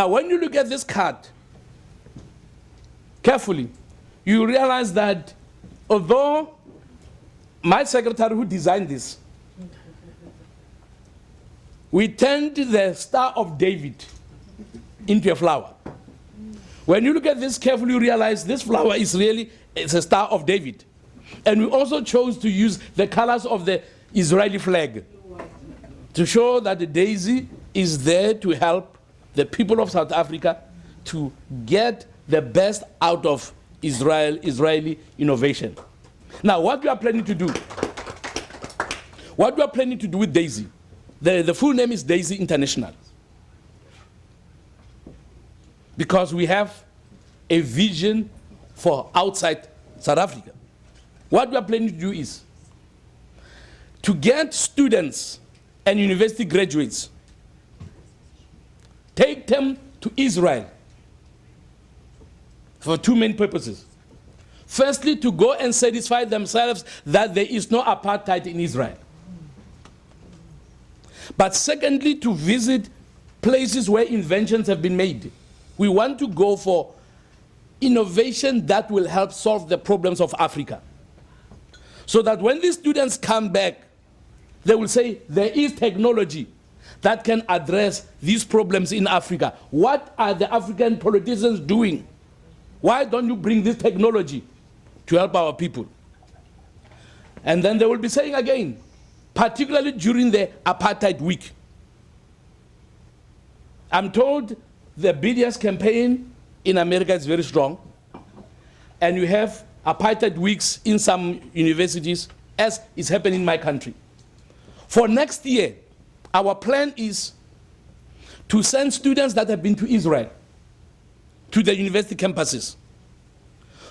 Now, when you look at this card carefully, you realize that although my secretary who designed this, we turned the Star of David into a flower. When you look at this carefully, you realize this flower is really, it's a Star of David. And we also chose to use the colors of the Israeli flag to show that the daisy is there to help the people of South Africa to get the best out of Israeli innovation. Now, what we are planning to do, with Daisy, the full name is Daisy International, because we have a vision for outside South Africa. What we are planning to do is to get students and university graduates, take them to Israel for two main purposes. Firstly, to go and satisfy themselves that there is no apartheid in Israel. But secondly, to visit places where inventions have been made. We want to go for innovation that will help solve the problems of Africa. So that when these students come back, they will say, there is technology that can address these problems in Africa. What are the African politicians doing? Why don't you bring this technology to help our people? And then they will be saying again, particularly during the apartheid week. I'm told the BDS campaign in America is very strong, and you have apartheid weeks in some universities, as is happening in my country. For next year, our plan is to send students that have been to Israel to the university campuses,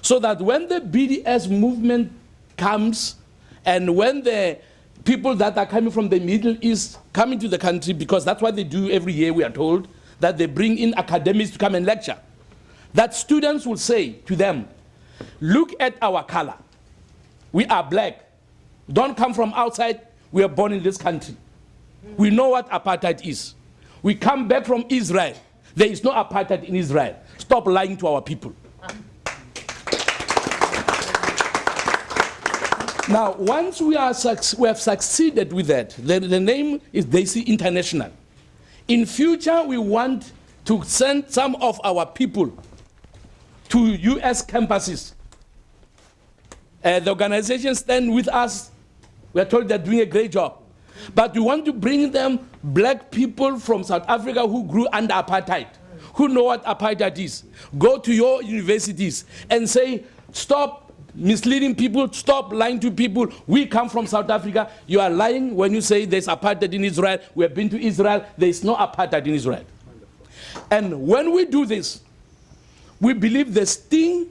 so that when the BDS movement comes and when the people that are coming from the Middle East come into the country, because that's what they do every year, we are told, that they bring in academics to come and lecture, that students will say to them, look at our color. We are black. Don't come from outside. We are born in this country. We know what apartheid is. We come back from Israel. There is no apartheid in Israel. Stop lying to our people. Now, once we have succeeded with that, the name is Daisy International. In future, we want to send some of our people to US campuses. The organization stand with us. We are told they're doing a great job. But we want to bring them black people from South Africa who grew under apartheid, who know what apartheid is. Go to your universities and say, stop misleading people, stop lying to people. We come from South Africa. You are lying when you say there's apartheid in Israel. We have been to Israel. There is no apartheid in Israel. And when we do this, we believe the sting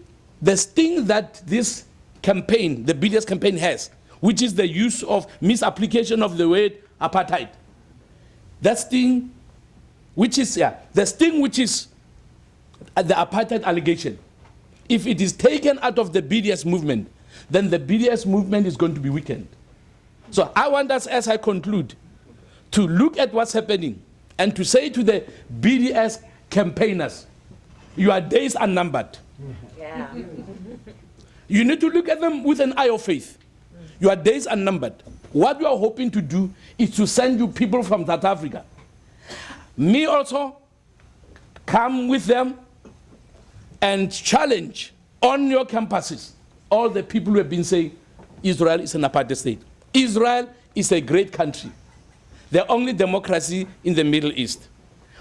that this campaign, the BDS campaign has, which is the use of misapplication of the word apartheid. That sting, which is, the sting which is the apartheid allegation, if it is taken out of the BDS movement, then the BDS movement is going to be weakened. So I want us, as I conclude, to look at what's happening and to say to the BDS campaigners, your days are numbered. Yeah. You need to look at them with an eye of faith. Your days are numbered. What we are hoping to do is to send you people from South Africa. Me also, come with them and challenge on your campuses all the people who have been saying Israel is an apartheid state. Israel is a great country, the only democracy in the Middle East.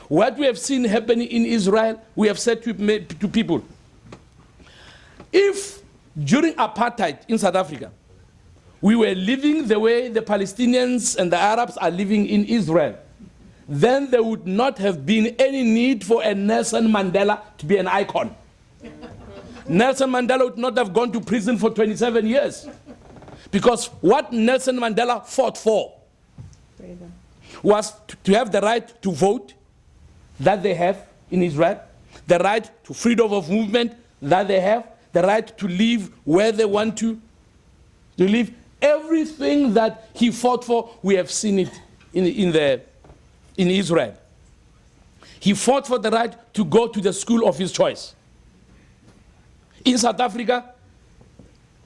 What we have seen happening in Israel, we have said to people, if during apartheid in South Africa, we were living the way the Palestinians and the Arabs are living in Israel, then there would not have been any need for a Nelson Mandela to be an icon. Nelson Mandela would not have gone to prison for 27 years. Because what Nelson Mandela fought for was to have the right to vote that they have in Israel, the right to freedom of movement that they have, the right to live where they want to live. Everything that he fought for, we have seen it in Israel. He fought for the right to go to the school of his choice. In South Africa,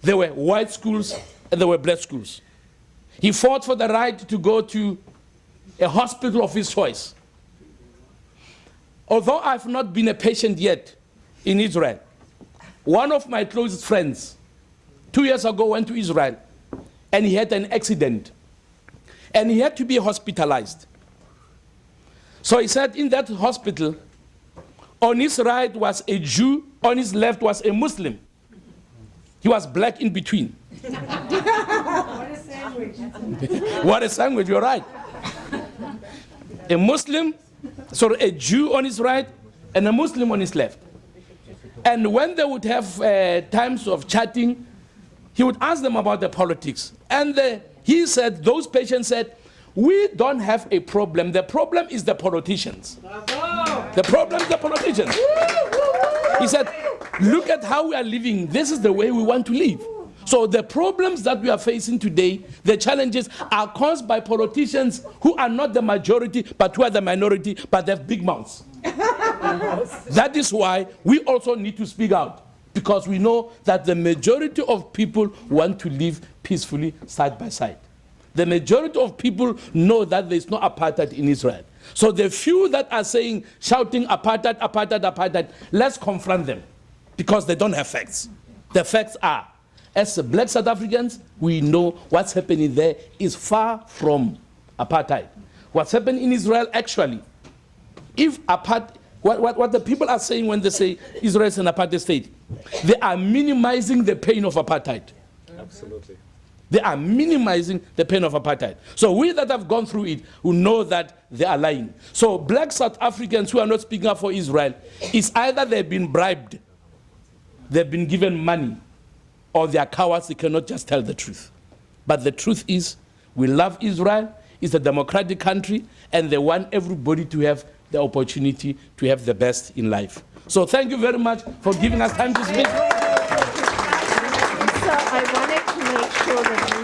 there were white schools and there were black schools. He fought for the right to go to a hospital of his choice. Although I've not been a patient yet in Israel, one of my closest friends 2 years ago went to Israel and he had an accident and he had to be hospitalized. So he said in that hospital, on his right was a Jew, on his left was a Muslim. He was black in between. What a sandwich. What a sandwich, you're right. A Muslim, so a Jew on his right and a Muslim on his left. And when they would have times of chatting, he would ask them about the politics. And he said, those patients said, we don't have a problem. The problem is the politicians. The problem is the politicians. He said, look at how we are living. This is the way we want to live. So the problems that we are facing today, the challenges are caused by politicians who are not the majority, but who are the minority, but they have big mouths. That is why we also need to speak out, because we know that the majority of people want to live peacefully side by side. The majority of people know that there is no apartheid in Israel. So the few that are saying, shouting apartheid, apartheid, apartheid, let's confront them, because they don't have facts. The facts are, as black South Africans, we know what's happening there is far from apartheid. What's happening in Israel, actually, if what the people are saying when they say Israel is an apartheid state, they are minimizing the pain of apartheid. Absolutely. They are minimizing the pain of apartheid. So we that have gone through it who know that they are lying. So black South Africans who are not speaking up for Israel, it's either they've been bribed, they've been given money, or they are cowards, they cannot just tell the truth. But the truth is, we love Israel, it's a democratic country, and they want everybody to have the opportunity to have the best in life. So thank you very much for giving us time to speak. So I wanted to make sure that